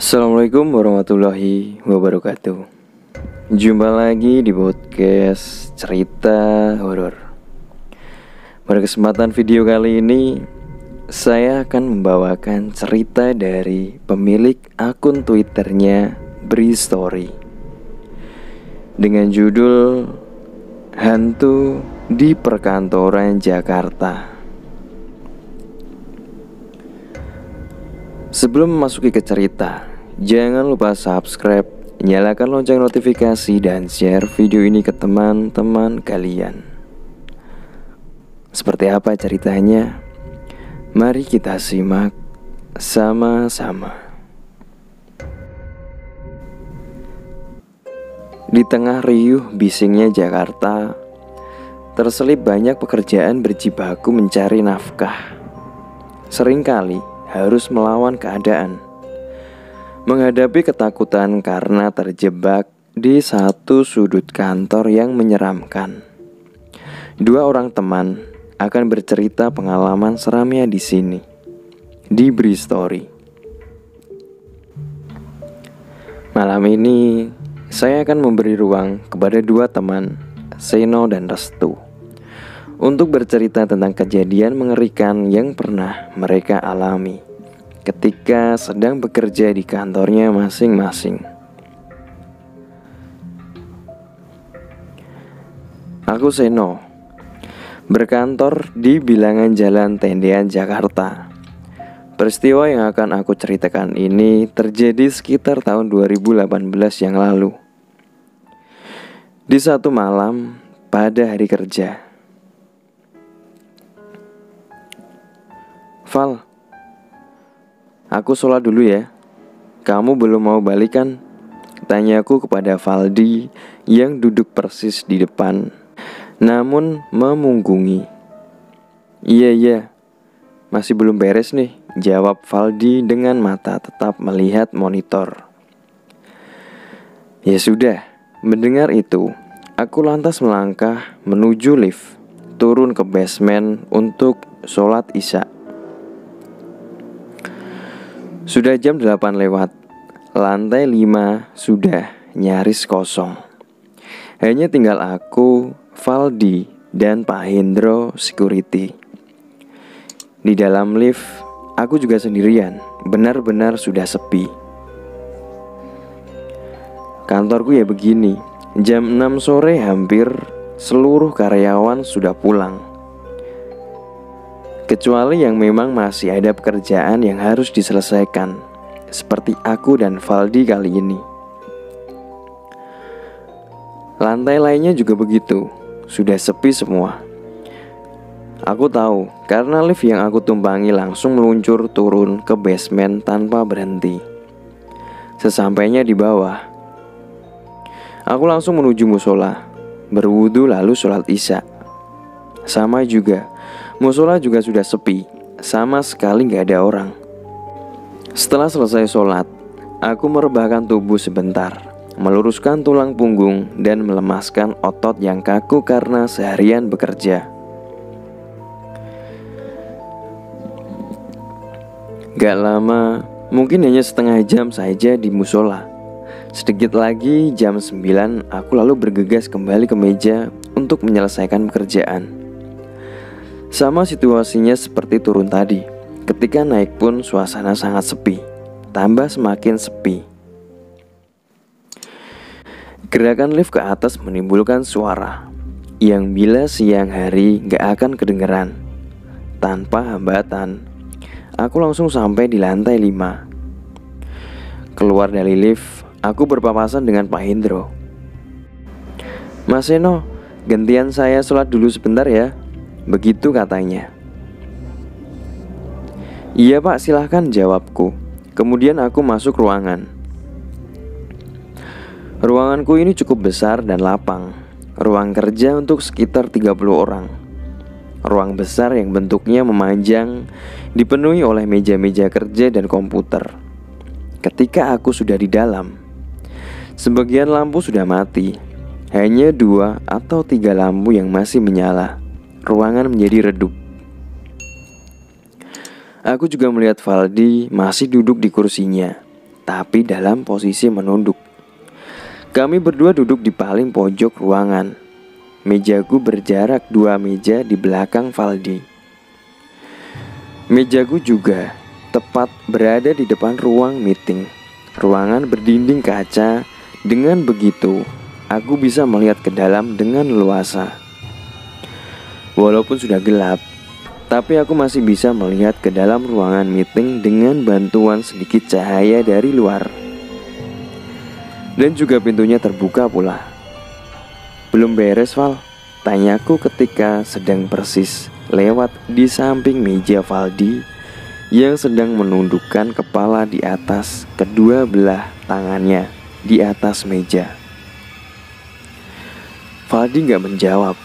Assalamualaikum warahmatullahi wabarakatuh. Jumpa lagi di podcast cerita horor. Pada kesempatan video kali ini, saya akan membawakan cerita dari pemilik akun Twitternya Bristory dengan judul Hantu di Perkantoran Jakarta. Sebelum memasuki ke cerita, jangan lupa subscribe, nyalakan lonceng notifikasi, dan share video ini ke teman-teman kalian. Seperti apa ceritanya? Mari kita simak sama-sama. Di tengah riuh bisingnya Jakarta, terselip banyak pekerjaan berjibaku mencari nafkah. Seringkali harus melawan keadaan, menghadapi ketakutan karena terjebak di satu sudut kantor yang menyeramkan. Dua orang teman akan bercerita pengalaman seramnya di sini, di Bristory. Malam ini, saya akan memberi ruang kepada dua teman, Seno dan Restu, untuk bercerita tentang kejadian mengerikan yang pernah mereka alami ketika sedang bekerja di kantornya masing-masing. Aku Seno, berkantor di bilangan Jalan Tendean, Jakarta. Peristiwa yang akan aku ceritakan ini terjadi sekitar tahun 2018 yang lalu. Di satu malam pada hari kerja. Val, aku sholat dulu ya. Kamu belum mau balik kan? Tanyaku kepada Valdi yang duduk persis di depan, namun memunggungi. Iya, masih belum beres nih, jawab Valdi dengan mata tetap melihat monitor. Ya sudah, mendengar itu, aku lantas melangkah menuju lift, turun ke basement untuk sholat isya. Sudah jam 8 lewat, lantai 5 sudah nyaris kosong. Hanya tinggal aku, Valdi, dan Pak Hendro security. Di dalam lift, aku juga sendirian, benar-benar sudah sepi. Kantorku ya begini, jam 6 sore hampir seluruh karyawan sudah pulang. Kecuali yang memang masih ada pekerjaan yang harus diselesaikan, seperti aku dan Valdi kali ini. Lantai lainnya juga begitu, sudah sepi semua. Aku tahu, karena lift yang aku tumpangi langsung meluncur turun ke basement tanpa berhenti. Sesampainya di bawah, aku langsung menuju musola, berwudu lalu sholat isya. Sama juga, musola juga sudah sepi, sama sekali gak ada orang. Setelah selesai sholat, aku merebahkan tubuh sebentar, meluruskan tulang punggung dan melemaskan otot yang kaku karena seharian bekerja. Gak lama, mungkin hanya setengah jam saja di musola. Sedikit lagi jam 9, aku lalu bergegas kembali ke meja untuk menyelesaikan pekerjaan. Sama situasinya seperti turun tadi. Ketika naik pun suasana sangat sepi, tambah semakin sepi. Gerakan lift ke atas menimbulkan suara yang bila siang hari gak akan kedengeran. Tanpa hambatan, aku langsung sampai di lantai 5. Keluar dari lift, aku berpapasan dengan Pak Hendro. Mas Seno, gantian saya sholat dulu sebentar ya, begitu katanya. Iya Pak, silahkan, jawabku. Kemudian aku masuk ruangan. Ruanganku ini cukup besar dan lapang. Ruang kerja untuk sekitar 30 orang. Ruang besar yang bentuknya memanjang, dipenuhi oleh meja-meja kerja dan komputer. Ketika aku sudah di dalam, sebagian lampu sudah mati. Hanya 2 atau 3 lampu yang masih menyala. Ruangan menjadi redup. Aku juga melihat Valdi masih duduk di kursinya, tapi dalam posisi menunduk. Kami berdua duduk di paling pojok ruangan. Mejaku berjarak 2 meja di belakang Valdi. Mejaku juga tepat berada di depan ruang meeting. Ruangan berdinding kaca. Dengan begitu, aku bisa melihat ke dalam dengan leluasa. Walaupun sudah gelap, tapi aku masih bisa melihat ke dalam ruangan meeting dengan bantuan sedikit cahaya dari luar. Dan juga pintunya terbuka pula. Belum beres, Val? Tanyaku ketika sedang persis lewat di samping meja Valdi yang sedang menundukkan kepala di atas kedua belah tangannya di atas meja. Valdi gak menjawab.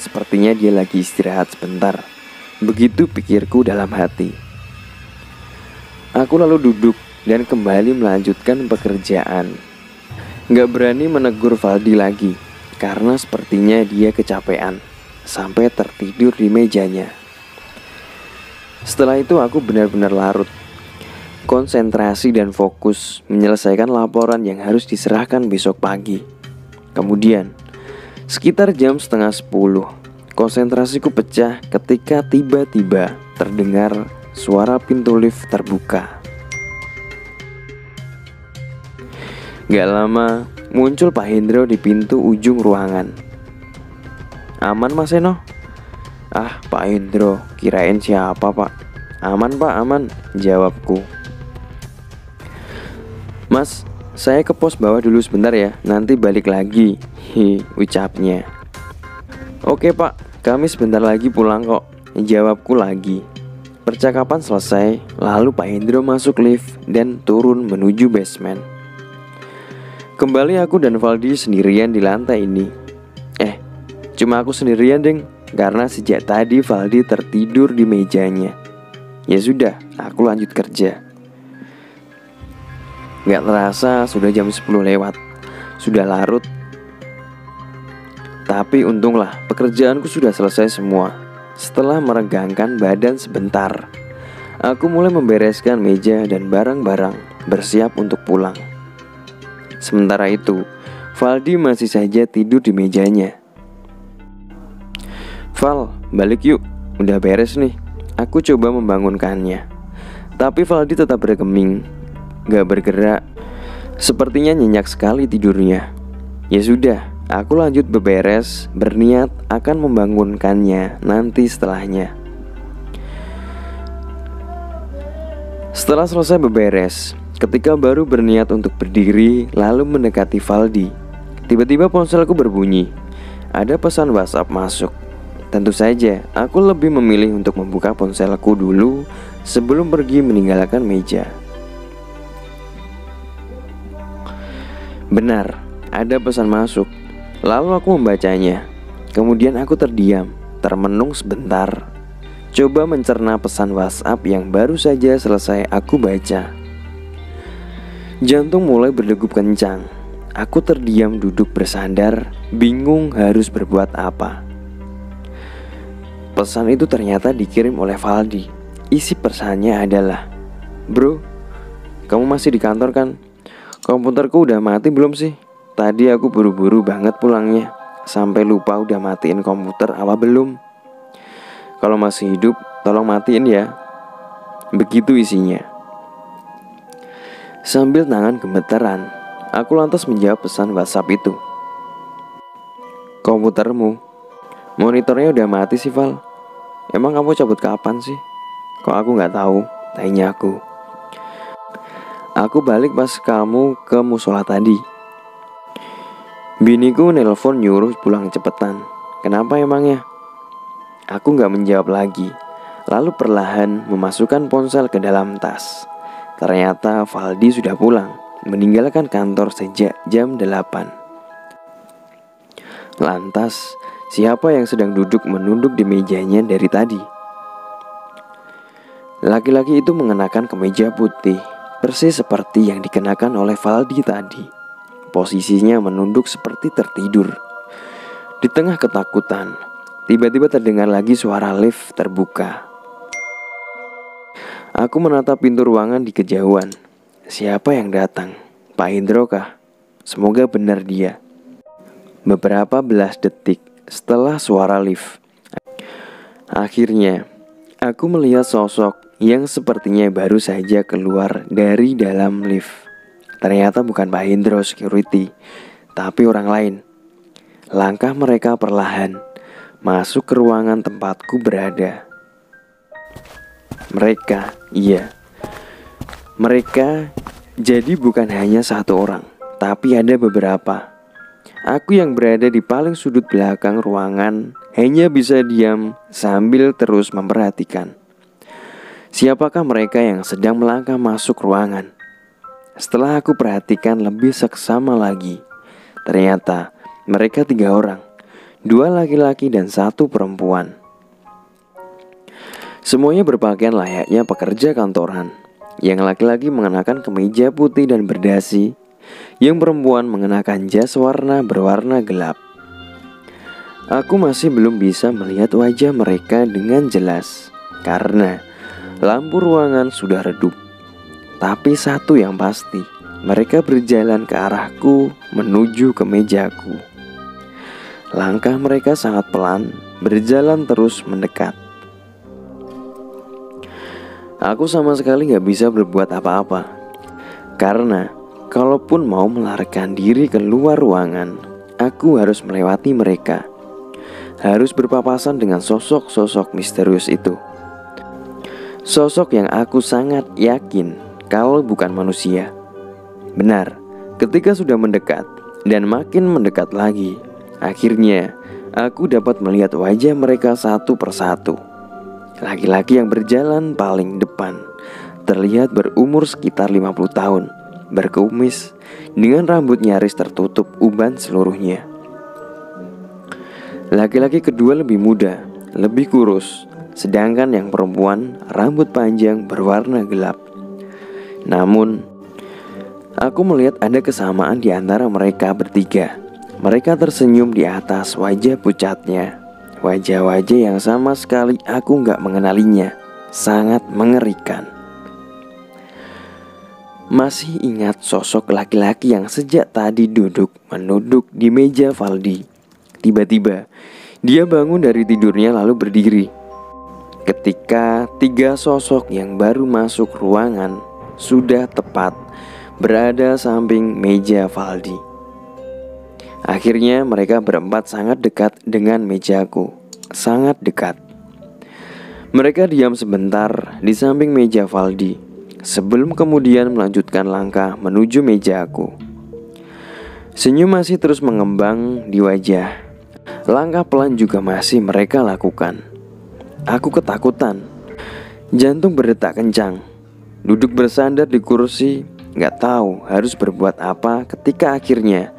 Sepertinya dia lagi istirahat sebentar. Begitu pikirku dalam hati. Aku lalu duduk dan kembali melanjutkan pekerjaan. Gak berani menegur Valdi lagi, karena sepertinya dia kecapean sampai tertidur di mejanya. Setelah itu aku benar-benar larut, konsentrasi dan fokus menyelesaikan laporan yang harus diserahkan besok pagi. Kemudian sekitar jam 9:30, konsentrasiku pecah ketika tiba-tiba terdengar suara pintu lift terbuka. Gak lama muncul Pak Hendro di pintu ujung ruangan. "Aman Mas Eno?" Pak Hendro, kirain siapa Pak? "Aman Pak, aman," jawabku. "Mas, saya ke pos bawah dulu sebentar ya, nanti balik lagi," ucapnya. "Oke Pak, kami sebentar lagi pulang kok," jawabku lagi. Percakapan selesai, lalu Pak Hendro masuk lift dan turun menuju basement. Kembali aku dan Valdi sendirian di lantai ini. Cuma aku sendirian deng, karena sejak tadi Valdi tertidur di mejanya. Ya sudah, aku lanjut kerja. Gak terasa sudah jam 10 lewat. Sudah larut. Tapi untunglah pekerjaanku sudah selesai semua. Setelah meregangkan badan sebentar, aku mulai membereskan meja dan barang-barang, bersiap untuk pulang. Sementara itu, Valdi masih saja tidur di mejanya. "Val, balik yuk, udah beres nih," aku coba membangunkannya. Tapi Valdi tetap bergeming, gak bergerak. Sepertinya nyenyak sekali tidurnya. Ya sudah, aku lanjut beberes, berniat akan membangunkannya nanti setelahnya. Setelah selesai beberes, ketika baru berniat untuk berdiri lalu mendekati Valdi, tiba-tiba ponselku berbunyi. Ada pesan WhatsApp masuk. Tentu saja, aku lebih memilih untuk membuka ponselku dulu sebelum pergi meninggalkan meja. Benar, ada pesan masuk. Lalu aku membacanya. Kemudian aku terdiam, termenung sebentar, coba mencerna pesan WhatsApp yang baru saja selesai aku baca. Jantung mulai berdegup kencang. Aku terdiam duduk bersandar, bingung harus berbuat apa. Pesan itu ternyata dikirim oleh Valdi. Isi pesannya adalah, "Bro, kamu masih di kantor kan? Komputerku udah mati belum sih? Tadi aku buru-buru banget pulangnya, sampai lupa udah matiin komputer apa belum. Kalau masih hidup, tolong matiin ya." Begitu isinya. Sambil tangan gemetaran, aku lantas menjawab pesan WhatsApp itu. "Komputermu? Monitornya udah mati sih Val. Emang kamu cabut kapan sih? Kok aku gak tahu?" tanya aku. "Aku balik pas kamu ke musola tadi. Biniku nelpon nyuruh pulang cepetan. Kenapa emangnya?" Aku gak menjawab lagi, lalu perlahan memasukkan ponsel ke dalam tas. Ternyata Valdi sudah pulang, meninggalkan kantor sejak jam 8. Lantas, siapa yang sedang duduk menunduk di mejanya dari tadi? Laki-laki itu mengenakan kemeja putih, persis seperti yang dikenakan oleh Valdi tadi. Posisinya menunduk seperti tertidur. Di tengah ketakutan, tiba-tiba terdengar lagi suara lift terbuka. Aku menatap pintu ruangan di kejauhan. siapa yang datang? Pak Hendro kah? Semoga benar dia. Beberapa belas detik setelah suara lift, akhirnya aku melihat sosok yang sepertinya baru saja keluar dari dalam lift. Ternyata bukan Pak Hendro security, tapi orang lain. Langkah mereka perlahan masuk ke ruangan tempatku berada. Mereka jadi bukan hanya satu orang, tapi ada beberapa. Aku yang berada di paling sudut belakang ruangan hanya bisa diam sambil terus memperhatikan. Siapakah mereka yang sedang melangkah masuk ruangan? Setelah aku perhatikan lebih seksama lagi, ternyata mereka 3 orang, 2 laki-laki dan 1 perempuan. Semuanya berpakaian layaknya pekerja kantoran. Yang laki-laki mengenakan kemeja putih dan berdasi, yang perempuan mengenakan jas berwarna gelap. Aku masih belum bisa melihat wajah mereka dengan jelas karena lampu ruangan sudah redup. Tapi satu yang pasti, mereka berjalan ke arahku menuju ke mejaku. Langkah mereka sangat pelan, berjalan terus mendekat. Aku sama sekali gak bisa berbuat apa-apa, karena kalaupun mau melarikan diri keluar ruangan, aku harus melewati mereka. Harus berpapasan dengan sosok-sosok misterius itu. Sosok yang aku sangat yakin kalau bukan manusia. Benar, ketika sudah mendekat dan makin mendekat lagi, akhirnya aku dapat melihat wajah mereka satu persatu. Laki-laki yang berjalan paling depan terlihat berumur sekitar 50 tahun, berkumis, dengan rambut nyaris tertutup uban seluruhnya. Laki-laki kedua lebih muda, lebih kurus, sedangkan yang perempuan rambut panjang berwarna gelap. Namun, aku melihat ada kesamaan di antara mereka bertiga. Mereka tersenyum di atas wajah pucatnya. Wajah-wajah yang sama sekali aku gak mengenalinya. Sangat mengerikan. Masih ingat sosok laki-laki yang sejak tadi menunduk di meja Valdi. Tiba-tiba dia bangun dari tidurnya lalu berdiri. Ketika 3 sosok yang baru masuk ruangan sudah tepat berada samping meja Valdi. Akhirnya mereka berempat sangat dekat dengan mejaku. Sangat dekat. Mereka diam sebentar di samping meja Valdi sebelum kemudian melanjutkan langkah menuju mejaku. Senyum masih terus mengembang di wajah. Langkah pelan juga masih mereka lakukan. Aku ketakutan. Jantung berdetak kencang. Duduk bersandar di kursi, gak tahu harus berbuat apa ketika akhirnya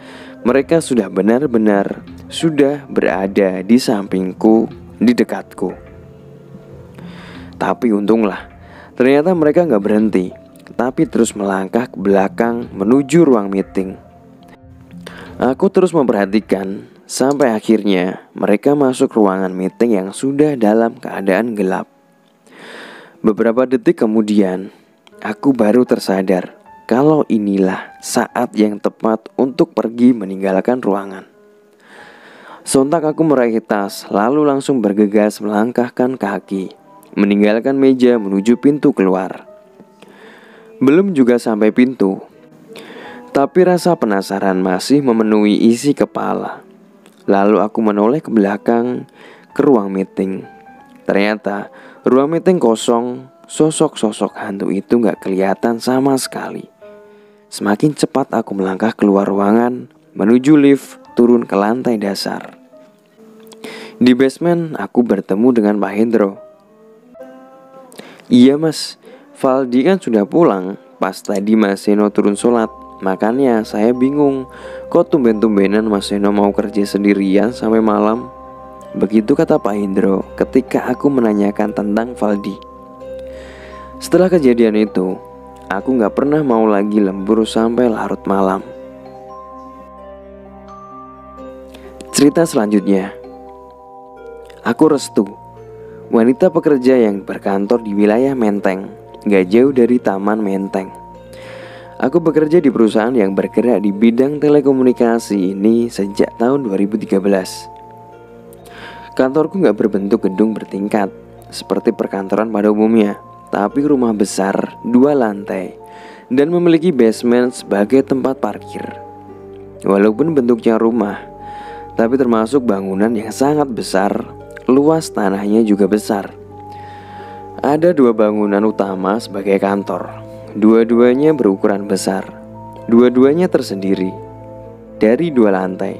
mereka sudah benar-benar sudah berada di sampingku, di dekatku. Tapi untunglah, ternyata mereka gak berhenti, tapi terus melangkah ke belakang menuju ruang meeting. Aku terus memperhatikan sampai akhirnya mereka masuk ruangan meeting yang sudah dalam keadaan gelap. Beberapa detik kemudian, aku baru tersadar kalau inilah saat yang tepat untuk pergi meninggalkan ruangan. Sontak aku meraih tas, lalu langsung bergegas melangkahkan kaki, meninggalkan meja menuju pintu keluar. Belum juga sampai pintu, tapi rasa penasaran masih memenuhi isi kepala. Lalu aku menoleh ke belakang, ke ruang meeting. Ternyata ruang meeting kosong, sosok-sosok hantu itu gak kelihatan sama sekali. Semakin cepat aku melangkah keluar ruangan, menuju lift, turun ke lantai dasar. Di basement, aku bertemu dengan Pak Hendro. Iya mas, Valdi kan sudah pulang. Pas tadi Mas Seno turun sholat, makanya saya bingung. Kok tumben-tumbenan Mas Seno mau kerja sendirian sampai malam? Begitu kata Pak Hendro ketika aku menanyakan tentang Valdi. Setelah kejadian itu, aku gak pernah mau lagi lembur sampai larut malam. Cerita selanjutnya. Aku Restu, wanita pekerja yang berkantor di wilayah Menteng, gak jauh dari Taman Menteng. Aku bekerja di perusahaan yang bergerak di bidang telekomunikasi ini sejak tahun 2013. Kantorku nggak berbentuk gedung bertingkat seperti perkantoran pada umumnya, tapi rumah besar 2 lantai dan memiliki basement sebagai tempat parkir. Walaupun bentuknya rumah, tapi termasuk bangunan yang sangat besar, luas tanahnya juga besar. Ada 2 bangunan utama sebagai kantor. Dua-duanya berukuran besar. Dua-duanya tersendiri dari 2 lantai.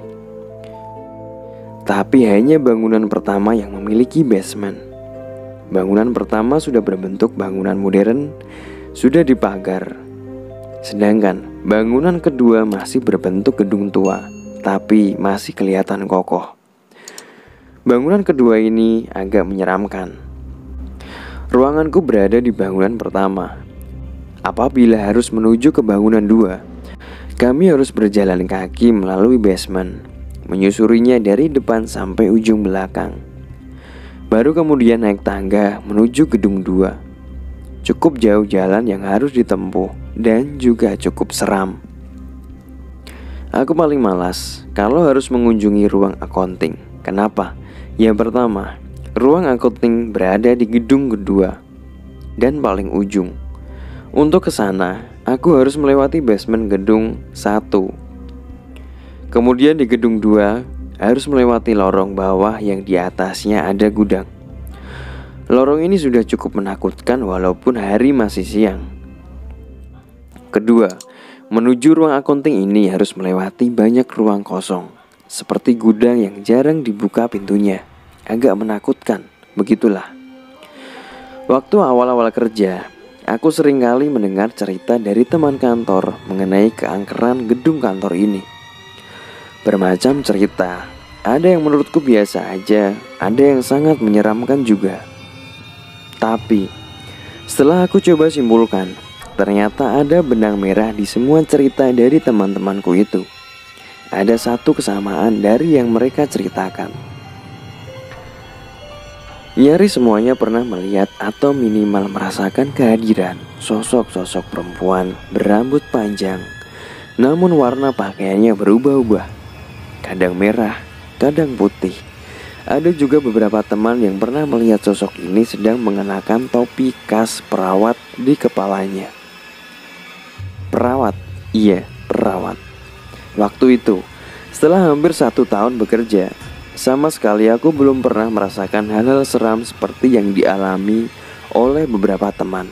Tapi hanya bangunan pertama yang memiliki basement. Bangunan pertama sudah berbentuk bangunan modern, sudah dipagar. Sedangkan bangunan kedua masih berbentuk gedung tua, tapi masih kelihatan kokoh. Bangunan kedua ini agak menyeramkan. Ruanganku berada di bangunan pertama. Apabila harus menuju ke bangunan 2, kami harus berjalan kaki melalui basement, menyusurinya dari depan sampai ujung belakang. Baru kemudian naik tangga menuju gedung 2. Cukup jauh jalan yang harus ditempuh dan juga cukup seram. Aku paling malas kalau harus mengunjungi ruang accounting. Kenapa? Yang pertama, ruang accounting berada di gedung kedua dan paling ujung. Untuk ke sana, aku harus melewati basement gedung 1. Kemudian di gedung 2, harus melewati lorong bawah yang di atasnya ada gudang. Lorong ini sudah cukup menakutkan walaupun hari masih siang. Kedua, menuju ruang accounting ini harus melewati banyak ruang kosong, seperti gudang yang jarang dibuka pintunya. Agak menakutkan, begitulah. Waktu awal-awal kerja, aku seringkali mendengar cerita dari teman kantor mengenai keangkeran gedung kantor ini. Bermacam cerita, ada yang menurutku biasa aja, ada yang sangat menyeramkan juga. Tapi, setelah aku coba simpulkan, ternyata ada benang merah di semua cerita dari teman-temanku itu. Ada satu kesamaan dari yang mereka ceritakan. Nyaris semuanya pernah melihat atau minimal merasakan kehadiran sosok-sosok perempuan berambut panjang, namun warna pakaiannya berubah-ubah. Kadang merah, kadang putih. Ada juga beberapa teman yang pernah melihat sosok ini sedang mengenakan topi khas perawat di kepalanya. Perawat, iya perawat. Waktu itu, setelah hampir 1 tahun bekerja, sama sekali aku belum pernah merasakan hal-hal seram seperti yang dialami oleh beberapa teman.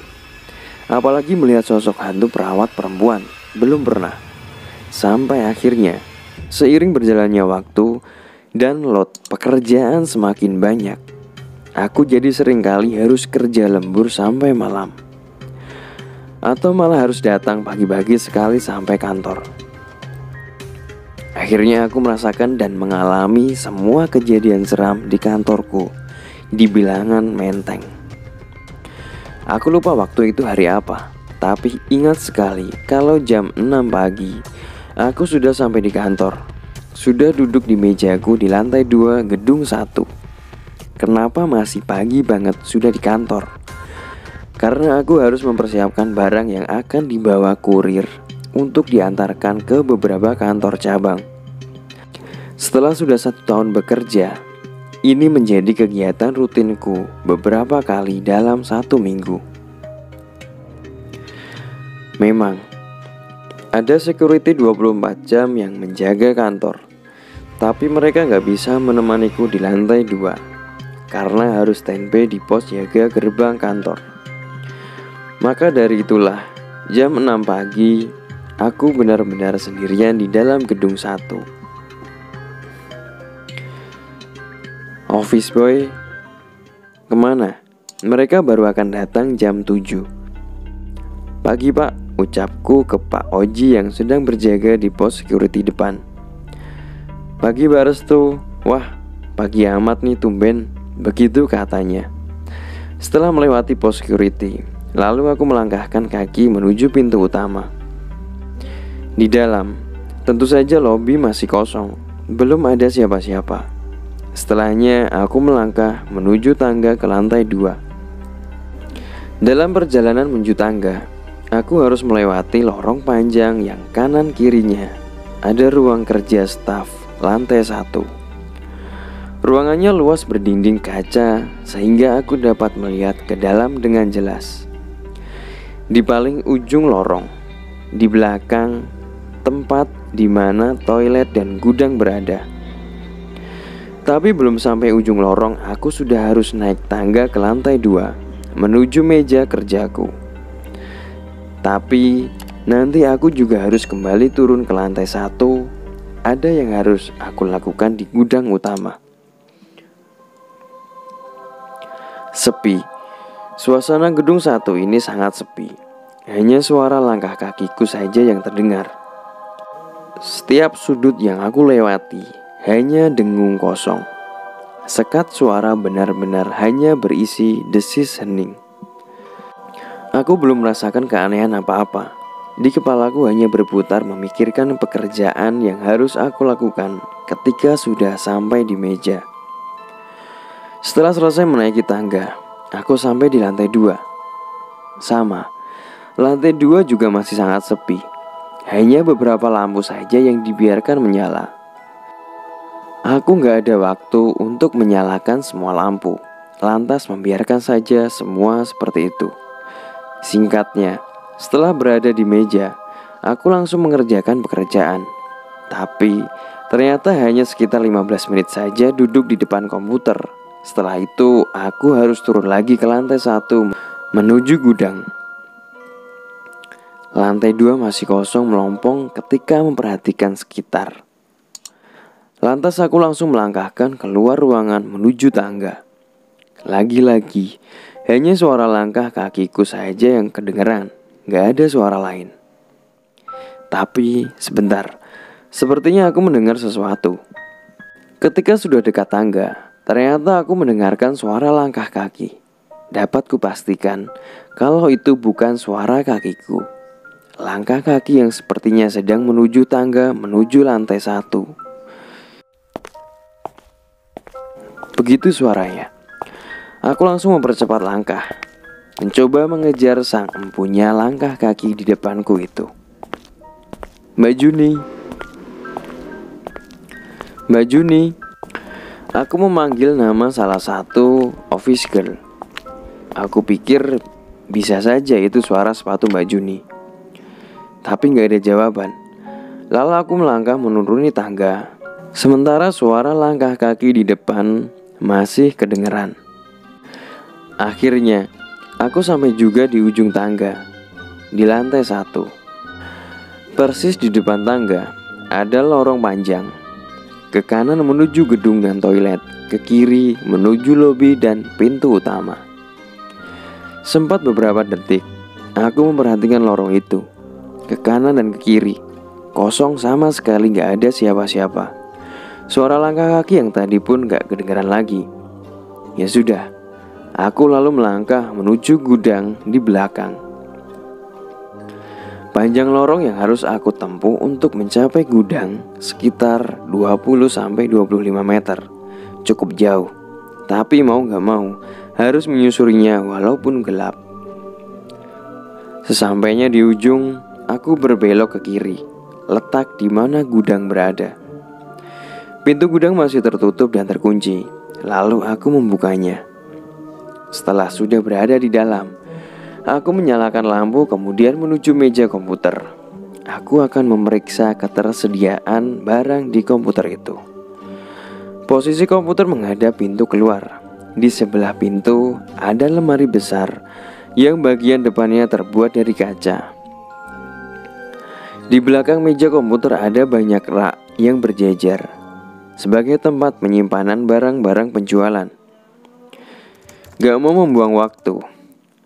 Apalagi melihat sosok hantu perawat perempuan, belum pernah. Sampai akhirnya, seiring berjalannya waktu dan load pekerjaan semakin banyak, aku jadi seringkali harus kerja lembur sampai malam. Atau malah harus datang pagi-pagi sekali sampai kantor. Akhirnya aku merasakan dan mengalami semua kejadian seram di kantorku di bilangan Menteng. Aku lupa waktu itu hari apa, tapi ingat sekali kalau jam 6 pagi aku sudah sampai di kantor. Sudah duduk di mejaku di lantai 2 gedung 1. Kenapa masih pagi banget sudah di kantor? Karena aku harus mempersiapkan barang yang akan dibawa kurir untuk diantarkan ke beberapa kantor cabang. Setelah sudah 1 tahun bekerja, ini menjadi kegiatan rutinku beberapa kali dalam 1 minggu. Memang, ada security 24 jam yang menjaga kantor, tapi mereka gak bisa menemaniku di lantai 2 karena harus standby di pos jaga gerbang kantor. Maka dari itulah, jam 6 pagi, aku benar-benar sendirian di dalam gedung 1. Office boy, kemana? Mereka baru akan datang jam 7. Pagi pak, ucapku ke Pak Oji yang sedang berjaga di pos security depan. Pagi Pak Restu, wah pagi amat nih tumben, begitu katanya. Setelah melewati pos security, lalu aku melangkahkan kaki menuju pintu utama. Di dalam, tentu saja lobi masih kosong, belum ada siapa-siapa. Setelahnya aku melangkah menuju tangga ke lantai 2. Dalam perjalanan menuju tangga, Aku harus melewati lorong panjang yang kanan kirinya ada ruang kerja staf lantai 1. Ruangannya luas berdinding kaca sehingga aku dapat melihat ke dalam dengan jelas. Di paling ujung lorong, di belakang tempat di mana toilet dan gudang berada. Tapi belum sampai ujung lorong, aku sudah harus naik tangga ke lantai 2 menuju meja kerjaku. Tapi nanti aku juga harus kembali turun ke lantai 1. Ada yang harus aku lakukan di gudang utama. Sepi. Suasana gedung 1 ini sangat sepi. Hanya suara langkah kakiku saja yang terdengar. Setiap sudut yang aku lewati hanya dengung kosong. Sekat suara benar-benar hanya berisi desis hening. Aku belum merasakan keanehan apa-apa. Di kepalaku hanya berputar memikirkan pekerjaan yang harus aku lakukan ketika sudah sampai di meja. Setelah selesai menaiki tangga, aku sampai di lantai 2. Sama, lantai 2 juga masih sangat sepi. Hanya beberapa lampu saja yang dibiarkan menyala. Aku gak ada waktu untuk menyalakan semua lampu. Lantas membiarkan saja semua seperti itu. Singkatnya, setelah berada di meja, aku langsung mengerjakan pekerjaan. Tapi ternyata hanya sekitar 15 menit saja duduk di depan komputer. Setelah itu aku harus turun lagi ke lantai 1 menuju gudang. Lantai 2 masih kosong melompong ketika memperhatikan sekitar. Lantas aku langsung melangkahkan keluar ruangan menuju tangga. Lagi-lagi hanya suara langkah kakiku saja yang kedengeran, gak ada suara lain. Tapi sebentar, sepertinya aku mendengar sesuatu. Ketika sudah dekat tangga, ternyata aku mendengarkan suara langkah kaki. Dapat kupastikan kalau itu bukan suara kakiku. Langkah kaki yang sepertinya sedang menuju tangga menuju lantai 1. Begitu suaranya. Aku langsung mempercepat langkah, mencoba mengejar sang empunya langkah kaki di depanku itu. Mbak Juni, Mbak Juni. Aku memanggil nama salah satu office girl. Aku pikir bisa saja itu suara sepatu Mbak Juni. Tapi gak ada jawaban. Lalu aku melangkah menuruni tangga. Sementara suara langkah kaki di depan masih kedengeran. Akhirnya, aku sampai juga di ujung tangga, di lantai 1. Persis di depan tangga, ada lorong panjang. Ke kanan menuju gedung dan toilet, ke kiri menuju lobi dan pintu utama. Sempat beberapa detik, aku memperhatikan lorong itu. Ke kanan dan ke kiri, kosong sama sekali gak ada siapa-siapa. Suara langkah kaki yang tadi pun gak kedengaran lagi. Ya sudah. Aku lalu melangkah menuju gudang di belakang. Panjang lorong yang harus aku tempuh untuk mencapai gudang sekitar 20-25 meter. Cukup jauh, tapi mau gak mau harus menyusurinya walaupun gelap. Sesampainya di ujung, aku berbelok ke kiri, letak di mana gudang berada. Pintu gudang masih tertutup dan terkunci. Lalu aku membukanya. Setelah sudah berada di dalam, aku menyalakan lampu kemudian menuju meja komputer. Aku akan memeriksa ketersediaan barang di komputer itu. Posisi komputer menghadap pintu keluar. Di sebelah pintu ada lemari besar yang bagian depannya terbuat dari kaca. Di belakang meja komputer ada banyak rak yang berjejer sebagai tempat penyimpanan barang-barang penjualan. Gak mau membuang waktu,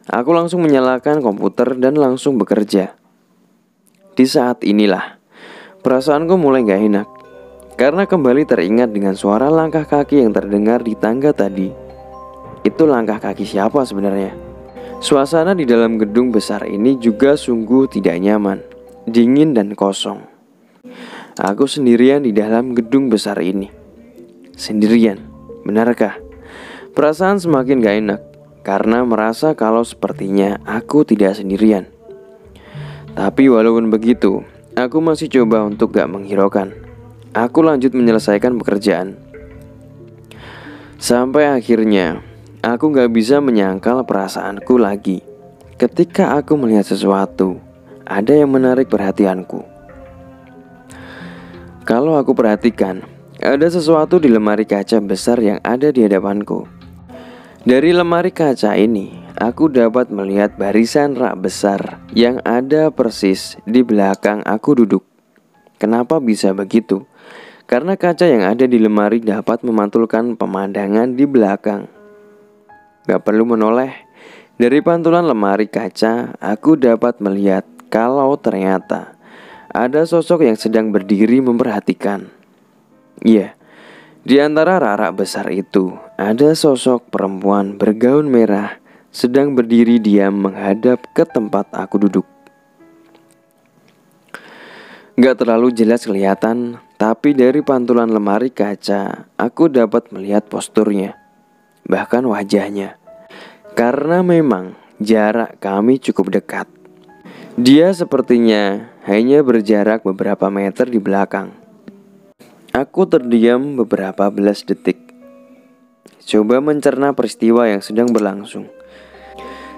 aku langsung menyalakan komputer dan langsung bekerja. Di saat inilah perasaanku mulai gak enak, karena kembali teringat dengan suara langkah kaki yang terdengar di tangga tadi. Itu langkah kaki siapa sebenarnya? Suasana di dalam gedung besar ini juga sungguh tidak nyaman, dingin dan kosong. Aku sendirian di dalam gedung besar ini. Sendirian, benarkah? Perasaan semakin gak enak karena merasa kalau sepertinya aku tidak sendirian. Tapi walaupun begitu, aku masih coba untuk gak menghiraukan. Aku lanjut menyelesaikan pekerjaan. Sampai akhirnya, aku gak bisa menyangkal perasaanku lagi. Ketika aku melihat sesuatu, ada yang menarik perhatianku. Kalau aku perhatikan, ada sesuatu di lemari kaca besar yang ada di hadapanku. Dari lemari kaca ini, aku dapat melihat barisan rak besar yang ada persis di belakang aku duduk. Kenapa bisa begitu? Karena kaca yang ada di lemari dapat memantulkan pemandangan di belakang. Gak perlu menoleh. Dari pantulan lemari kaca, aku dapat melihat kalau ternyata ada sosok yang sedang berdiri memperhatikan. Iya, di antara rak-rak besar itu, ada sosok perempuan bergaun merah sedang berdiri diam menghadap ke tempat aku duduk. Gak terlalu jelas kelihatan, tapi dari pantulan lemari kaca, aku dapat melihat posturnya, bahkan wajahnya. Karena memang jarak kami cukup dekat. Dia sepertinya hanya berjarak beberapa meter di belakang. Aku terdiam beberapa belas detik, coba mencerna peristiwa yang sedang berlangsung.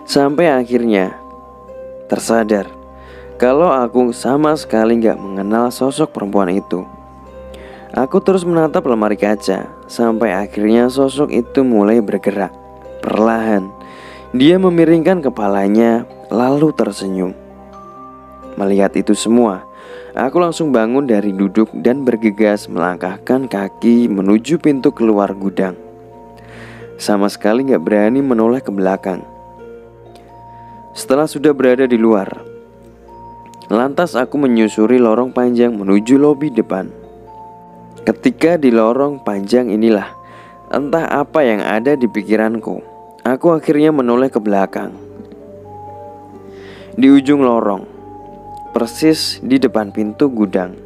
Sampai akhirnya tersadar kalau aku sama sekali gak mengenal sosok perempuan itu. Aku terus menatap lemari kaca, sampai akhirnya sosok itu mulai bergerak. Perlahan, dia memiringkan kepalanya lalu tersenyum. Melihat itu semua, aku langsung bangun dari duduk dan bergegas melangkahkan kaki menuju pintu keluar gudang. Sama sekali gak berani menoleh ke belakang. Setelah sudah berada di luar, lantas aku menyusuri lorong panjang menuju lobi depan. Ketika di lorong panjang inilah, entah apa yang ada di pikiranku. Aku akhirnya menoleh ke belakang. Di ujung lorong, persis di depan pintu gudang,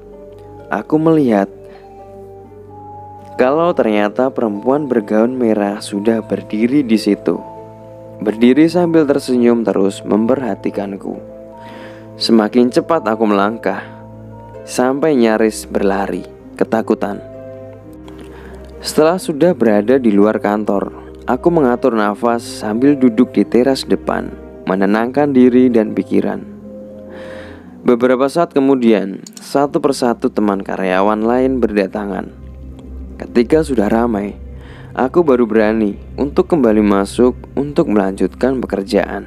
aku melihat kalau ternyata perempuan bergaun merah sudah berdiri di situ. Berdiri sambil tersenyum terus memperhatikanku. Semakin cepat aku melangkah, sampai nyaris berlari, ketakutan. Setelah sudah berada di luar kantor, aku mengatur nafas sambil duduk di teras depan, menenangkan diri dan pikiran. Beberapa saat kemudian, satu persatu teman karyawan lain berdatangan. Ketika sudah ramai, aku baru berani untuk kembali masuk untuk melanjutkan pekerjaan.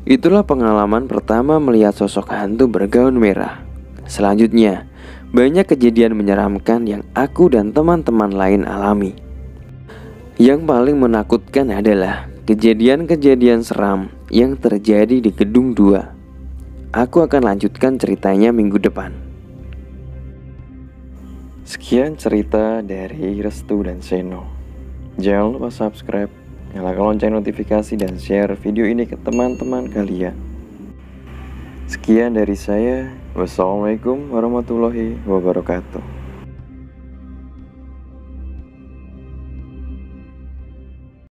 Itulah pengalaman pertama melihat sosok hantu bergaun merah. Selanjutnya, banyak kejadian menyeramkan yang aku dan teman-teman lain alami. Yang paling menakutkan adalah kejadian-kejadian seram yang terjadi di gedung 2. Aku akan lanjutkan ceritanya minggu depan. Sekian cerita dari Restu dan Seno. Jangan lupa subscribe, nyalakan lonceng notifikasi dan share video ini ke teman-teman kalian. Sekian dari saya. Wassalamualaikum warahmatullahi wabarakatuh.